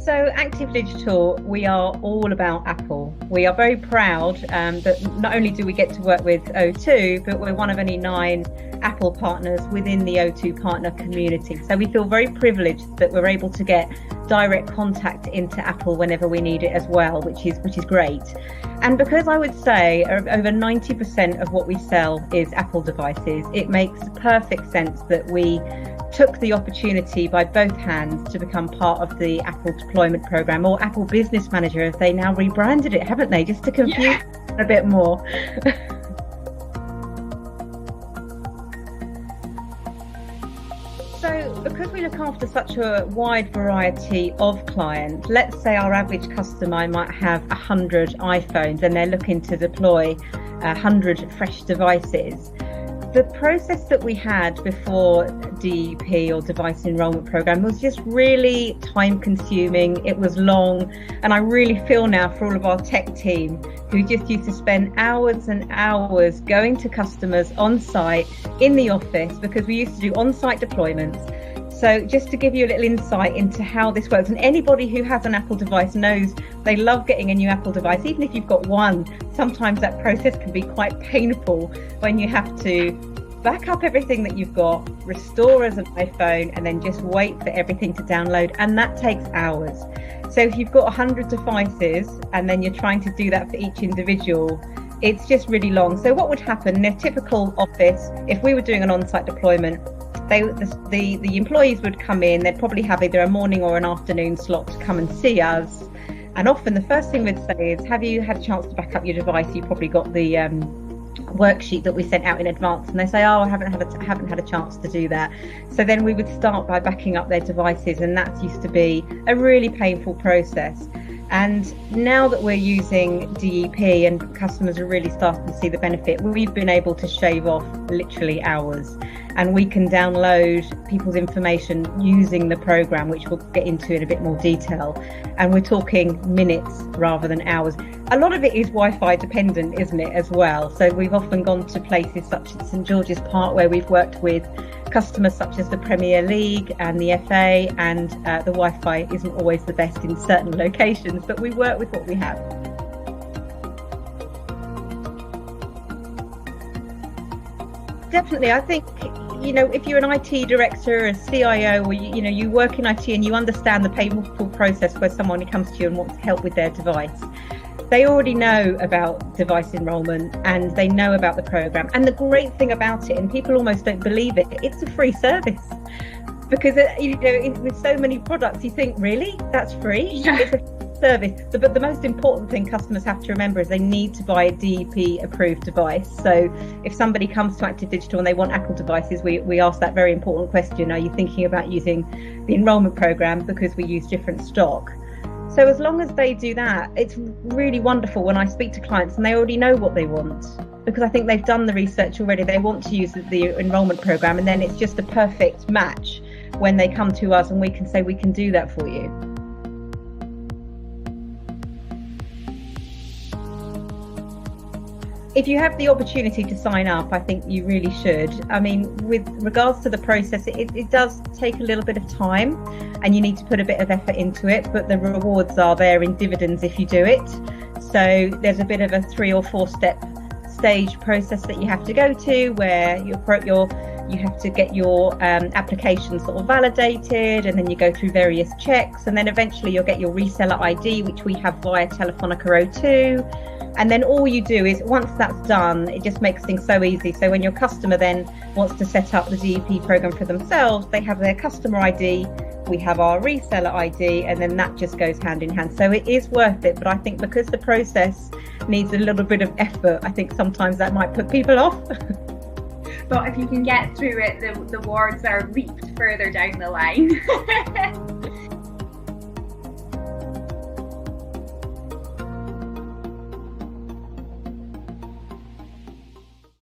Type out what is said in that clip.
So Active Digital, we are all about Apple. We are very proud that not only do we get to work with O2, but we're one of only 9 Apple partners within the O2 partner community. So we feel very privileged that we're able to get direct contact into Apple whenever we need it as well, which is great. And because I would say over 90% of what we sell is Apple devices, it makes perfect sense that we took the opportunity by both hands to become part of the Apple Deployment Program, or Apple Business Manager, as they now rebranded it, haven't they? Just to confuse a bit more. So because we look after such a wide variety of clients, let's say our average customer might have 100 iPhones and they're looking to deploy 100 fresh devices. The process that we had before DEP, or Device Enrollment Program, was just really time consuming. It was long, and I really feel now for all of our tech team who just used to spend hours and hours going to customers on site in the office, because we used to do on-site deployments. So just to give you a little insight into how this works, and anybody who has an Apple device knows they love getting a new Apple device. Even if you've got one, sometimes that process can be quite painful when you have to back up everything that you've got, restore as an iPhone, and then just wait for everything to download. And that takes hours. So if you've got 100 devices and then you're trying to do that for each individual, it's just really long. So what would happen in a typical office, if we were doing an on-site deployment, the employees would come in, they'd probably have either a morning or an afternoon slot to come and see us. And often the first thing we'd say is, have you had a chance to back up your device? You probably got the worksheet that we sent out in advance, and they say, oh, I haven't had a chance to do that. So then we would start by backing up their devices, and that used to be a really painful process. And now that we're using DEP and customers are really starting to see the benefit, we've been able to shave off literally hours, and we can download people's information using the program, which we'll get into in a bit more detail. And we're talking minutes rather than hours. A lot of it is Wi-Fi dependent, isn't it, as well? So we've often gone to places such as St George's Park, where we've worked with customers such as the Premier League and the FA, and the Wi-Fi isn't always the best in certain locations, but we work with what we have. Definitely, I think, if you're an IT director, a CIO, or you work in IT and you understand the painful process where someone comes to you and wants help with their device, they already know about device enrollment and they know about the program. And the great thing about it, and people almost don't believe it, it's a free service. Because with so many products, you think, really, that's free? Yeah. It's a service. But the most important thing customers have to remember is they need to buy a DEP approved device. So if somebody comes to Active Digital and they want Apple devices, we ask that very important question: are you thinking about using the enrollment program? Because we use different stock. So as long as they do that, it's really wonderful when I speak to clients and they already know what they want, because I think they've done the research already. They want to use the enrollment program, and then it's just a perfect match when they come to us and we can say, we can do that for you. If you have the opportunity to sign up, I think you really should. I mean, with regards to the process, it does take a little bit of time and you need to put a bit of effort into it, but the rewards are there in dividends if you do it. So there's a bit of a 3 or 4 stage process that you have to go to, where you have to get your application sort of validated, and then you go through various checks, and then eventually you'll get your reseller ID, which we have via Telefonica O2. And then all you do is, once that's done, it just makes things so easy. So when your customer then wants to set up the DEP program for themselves, they have their customer ID, we have our reseller ID, and then that just goes hand in hand. So it is worth it. But I think because the process needs a little bit of effort, I think sometimes that might put people off. But if you can get through it, the rewards are reaped further down the line.